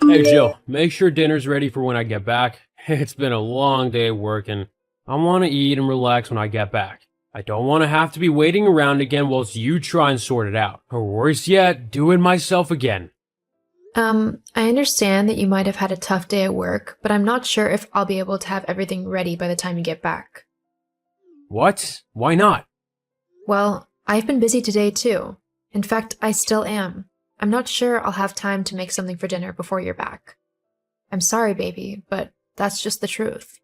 Hey Jill, make sure dinner's ready for when I get back. It's been a long day at work and I want to eat and relax when I get back. I don't want to have to be waiting around again whilst you try and sort it out. Or worse yet, do it myself again. I understand that you might have had a tough day at work, but I'm not sure if I'll be able to have everything ready by the time you get back. What? Why not? Well, I've been busy today too. In fact, I still am. I'm not sure I'll have time to make something for dinner before you're back. I'm sorry, baby, but that's just the truth.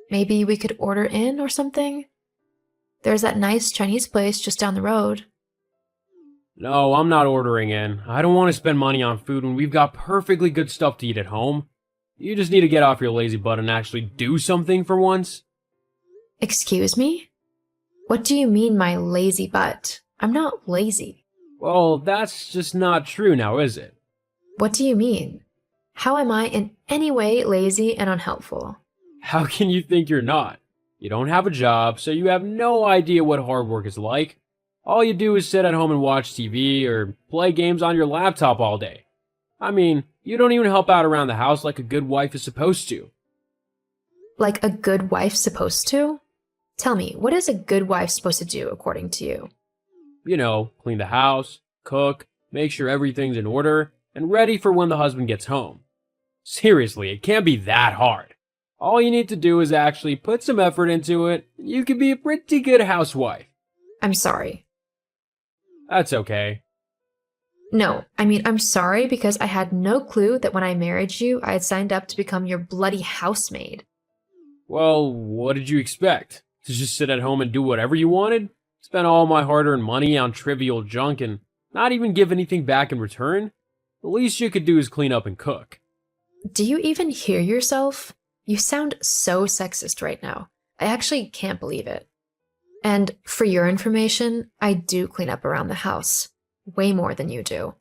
Maybe we could order in or something? There's that nice Chinese place just down the road. No, I'm not ordering in. I don't want to spend money on food when we've got perfectly good stuff to eat at home. You just need to get off your lazy butt and actually do something for once. Excuse me? What do you mean, my lazy butt? I'm not lazy. Well, that's just not true now, is it? What do you mean? How am I in any way lazy and unhelpful? How can you think you're not? You don't have a job, so you have no idea what hard work is like. All you do is sit at home and watch TV or play games on your laptop all day. I mean, you don't even help out around the house like a good wife is supposed to. Like a good wife's supposed to? Tell me, what is a good wife supposed to do according to you? You know, clean the house, cook, make sure everything's in order, and ready for when the husband gets home. Seriously, it can't be that hard. All you need to do is actually put some effort into it, and you can be a pretty good housewife. I'm sorry. That's okay. No, I'm sorry because I had no clue that when I married you, I had signed up to become your bloody housemaid. Well, what did you expect? To just sit at home and do whatever you wanted? Spend all my hard-earned money on trivial junk and not even give anything back in return? The least you could do is clean up and cook. Do you even hear yourself? You sound so sexist right now. I actually can't believe it. And for your information, I do clean up around the house. Way more than you do.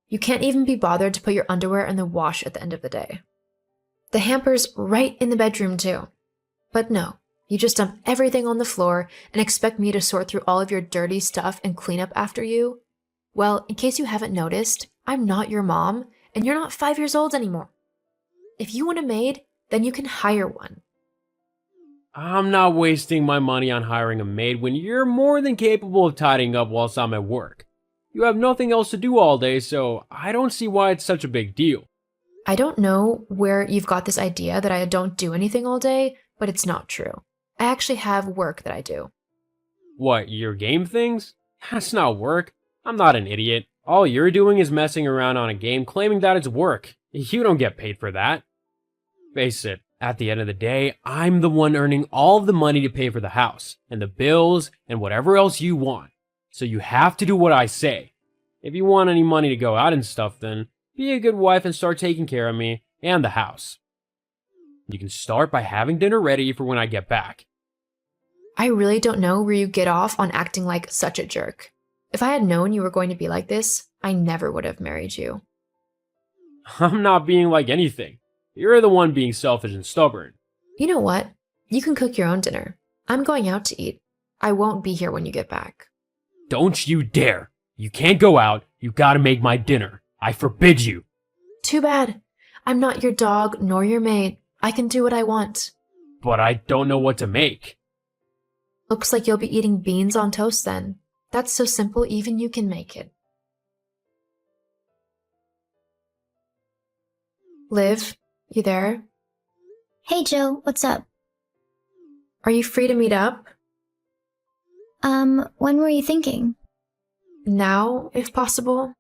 You can't even be bothered to put your underwear in the wash at the end of the day. The hamper's right in the bedroom too. But no, you just dump everything on the floor and expect me to sort through all of your dirty stuff and clean up after you? Well, in case you haven't noticed, I'm not your mom, and you're not 5 years old anymore. If you want a maid, then you can hire one. I'm not wasting my money on hiring a maid when you're more than capable of tidying up whilst I'm at work. You have nothing else to do all day, so I don't see why it's such a big deal. I don't know where you've got this idea that I don't do anything all day, but it's not true. I actually have work that I do. What, your game things? That's not work. I'm not an idiot. All you're doing is messing around on a game claiming that it's work. You don't get paid for that. Face it, at the end of the day, I'm the one earning all of the money to pay for the house, and the bills, and whatever else you want. So you have to do what I say. If you want any money to go out and stuff, then be a good wife and start taking care of me and the house. You can start by having dinner ready for when I get back. I really don't know where you get off on acting like such a jerk. If I had known you were going to be like this, I never would have married you. I'm not being like anything. You're the one being selfish and stubborn. You know what? You can cook your own dinner. I'm going out to eat. I won't be here when you get back. Don't you dare. You can't go out. You gotta make my dinner. I forbid you. Too bad. I'm not your dog nor your maid. I can do what I want. But I don't know what to make. Looks like you'll be eating beans on toast then. That's so simple, even you can make it. Liv, you there? Hey Joe, what's up? Are you free to meet up? When were you thinking? Now, if possible?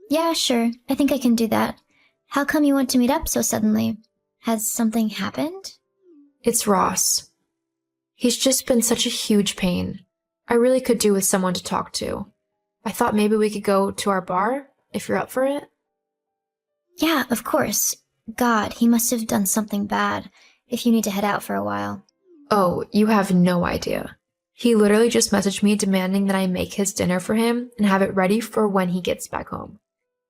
Yeah, sure. I think I can do that. How come you want to meet up so suddenly? Has something happened? It's Ross. He's just been such a huge pain. I really could do with someone to talk to. I thought maybe we could go to our bar, if you're up for it. Yeah, of course. God, he must have done something bad, if you need to head out for a while. Oh, you have no idea. He literally just messaged me demanding that I make his dinner for him and have it ready for when he gets back home.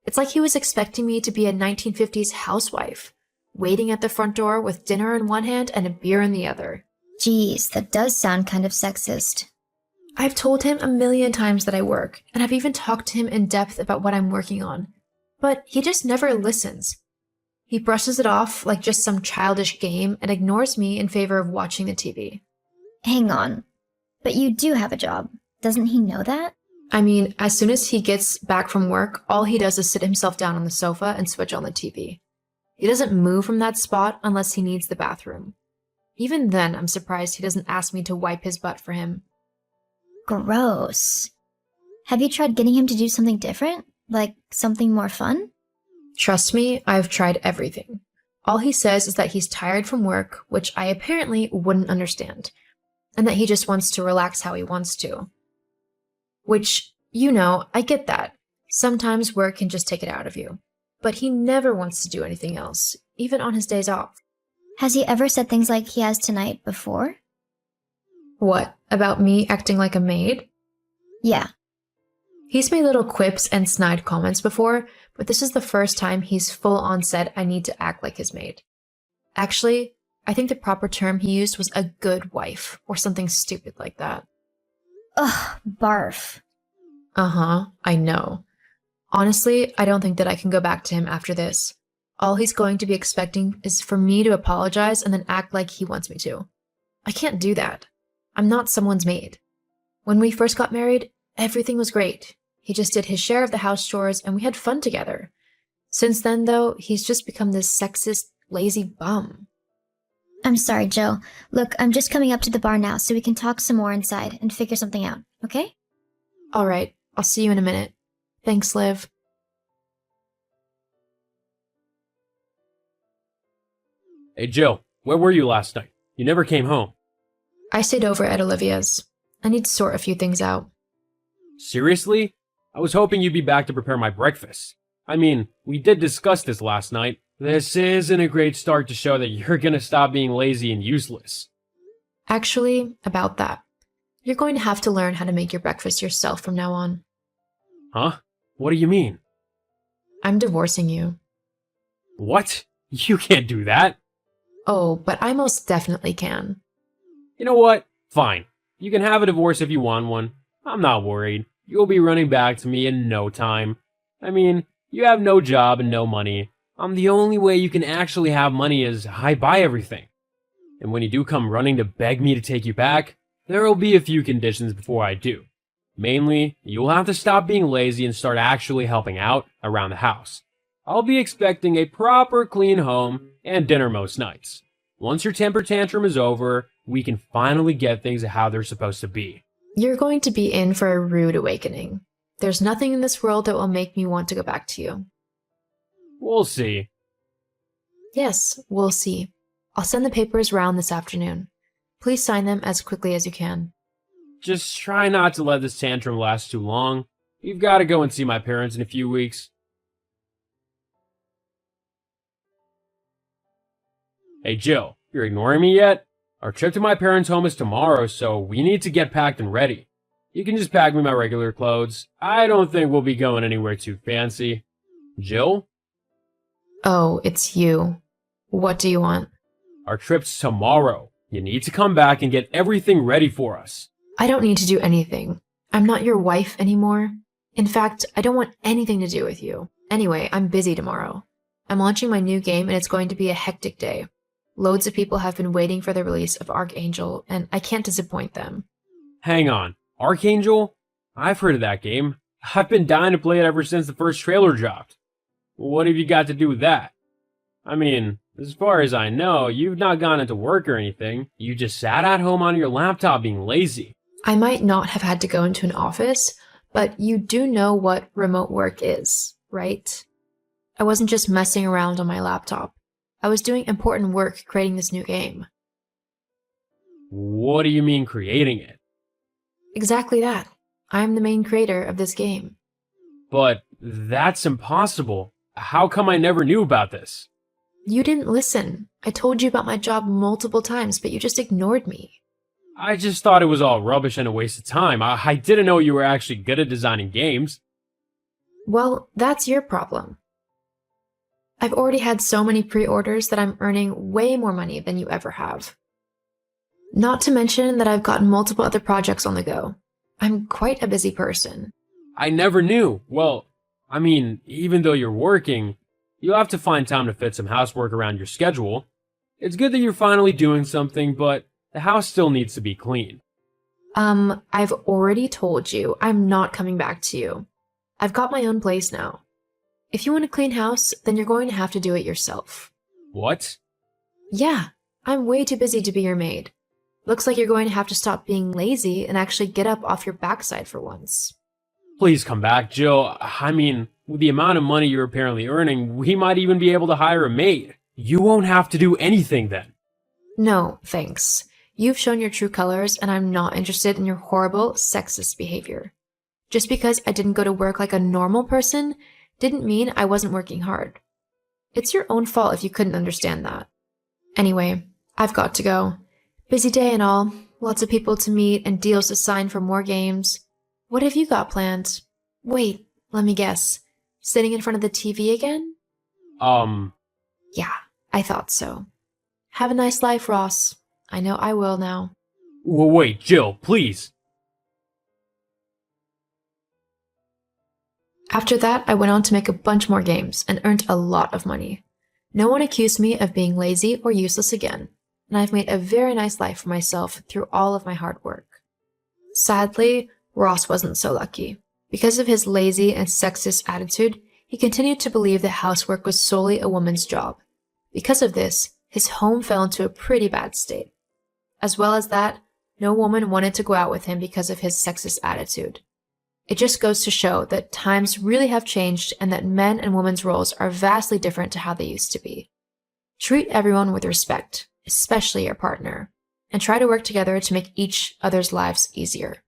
It's like he was expecting me to be a 1950s housewife, waiting at the front door with dinner in one hand and a beer in the other. Geez, that does sound kind of sexist. I've told him a million times that I work, and I've even talked to him in depth about what I'm working on. But he just never listens. He brushes it off like just some childish game and ignores me in favor of watching the TV. Hang on. But you do have a job. Doesn't he know that? I mean, as soon as he gets back from work, all he does is sit himself down on the sofa and switch on the TV. He doesn't move from that spot unless he needs the bathroom. Even then, I'm surprised he doesn't ask me to wipe his butt for him. Gross. Have you tried getting him to do something different? Like something more fun? Trust me, I've tried everything. All he says is that he's tired from work, which I apparently wouldn't understand, and that he just wants to relax how he wants to. Which, I get that. Sometimes work can just take it out of you. But he never wants to do anything else, even on his days off. Has he ever said things like he has tonight before? What, about me acting like a maid? Yeah. He's made little quips and snide comments before, but this is the first time he's full on said I need to act like his maid. Actually, I think the proper term he used was a good wife, or something stupid like that. Ugh, barf. Uh-huh, I know. Honestly, I don't think that I can go back to him after this. All he's going to be expecting is for me to apologize and then act like he wants me to. I can't do that. I'm not someone's maid. When we first got married, everything was great. He just did his share of the house chores and we had fun together. Since then, though, he's just become this sexist, lazy bum. I'm sorry, Joe. Look, I'm just coming up to the bar now so we can talk some more inside and figure something out, okay? All right, I'll see you in a minute. Thanks, Liv. Hey, Jill, where were you last night? You never came home. I stayed over at Olivia's. I need to sort a few things out. Seriously? I was hoping you'd be back to prepare my breakfast. I mean, we did discuss this last night. This isn't a great start to show that you're gonna stop being lazy and useless. Actually, about that. You're going to have to learn how to make your breakfast yourself from now on. Huh? What do you mean? I'm divorcing you. What? You can't do that. Oh, but I most definitely can. You know what? Fine. You can have a divorce if you want one. I'm not worried. You'll be running back to me in no time. I mean, you have no job and no money. The only way you can actually have money is I buy everything. And when you do come running to beg me to take you back, there will be a few conditions before I do. Mainly, you'll have to stop being lazy and start actually helping out around the house. I'll be expecting a proper clean home and dinner most nights. Once your temper tantrum is over, we can finally get things how they're supposed to be. You're going to be in for a rude awakening. There's nothing in this world that will make me want to go back to you. We'll see. Yes, we'll see. I'll send the papers round this afternoon. Please sign them as quickly as you can. Just try not to let this tantrum last too long. We've got to go and see my parents in a few weeks. Hey Jill, you're ignoring me yet? Our trip to my parents' home is tomorrow, so we need to get packed and ready. You can just pack me my regular clothes. I don't think we'll be going anywhere too fancy. Jill? Oh, it's you. What do you want? Our trip's tomorrow. You need to come back and get everything ready for us. I don't need to do anything. I'm not your wife anymore. In fact, I don't want anything to do with you. Anyway, I'm busy tomorrow. I'm launching my new game and it's going to be a hectic day. Loads of people have been waiting for the release of Archangel, and I can't disappoint them. Hang on. Archangel? I've heard of that game. I've been dying to play it ever since the first trailer dropped. What have you got to do with that? I mean, as far as I know, you've not gone into work or anything. You just sat at home on your laptop being lazy. I might not have had to go into an office, but you do know what remote work is, right? I wasn't just messing around on my laptop. I was doing important work creating this new game. What do you mean creating it? Exactly that. I'm the main creator of this game. But that's impossible. How come I never knew about this? You didn't listen. I told you about my job multiple times, but you just ignored me. I just thought it was all rubbish and a waste of time. I didn't know you were actually good at designing games. Well, that's your problem. I've already had so many pre-orders that I'm earning way more money than you ever have. Not to mention that I've gotten multiple other projects on the go. I'm quite a busy person. I never knew. Well, I mean, even though you're working, You'll have to find time to fit some housework around your schedule. It's good that you're finally doing something, but the house still needs to be clean. I've already told you I'm not coming back to you. I've got my own place now. If you want a clean house, then you're going to have to do it yourself. What? Yeah, I'm way too busy to be your maid. Looks like you're going to have to stop being lazy and actually get up off your backside for once. Please come back, Jill. I mean, with the amount of money you're apparently earning, we might even be able to hire a maid. You won't have to do anything then. No, thanks. You've shown your true colors, and I'm not interested in your horrible, sexist behavior. Just because I didn't go to work like a normal person didn't mean I wasn't working hard. It's your own fault if you couldn't understand that. Anyway, I've got to go. Busy day and all, lots of people to meet and deals to sign for more games. What have you got planned? Wait, let me guess. Sitting in front of the TV again? Yeah, I thought so. Have a nice life, Ross. I know I will now. Wait, Jill, please. After that, I went on to make a bunch more games and earned a lot of money. No one accused me of being lazy or useless again, and I've made a very nice life for myself through all of my hard work. Sadly, Ross wasn't so lucky. Because of his lazy and sexist attitude, he continued to believe that housework was solely a woman's job. Because of this, his home fell into a pretty bad state. As well as that, no woman wanted to go out with him because of his sexist attitude. It just goes to show that times really have changed and that men and women's roles are vastly different to how they used to be. Treat everyone with respect, especially your partner, and try to work together to make each other's lives easier.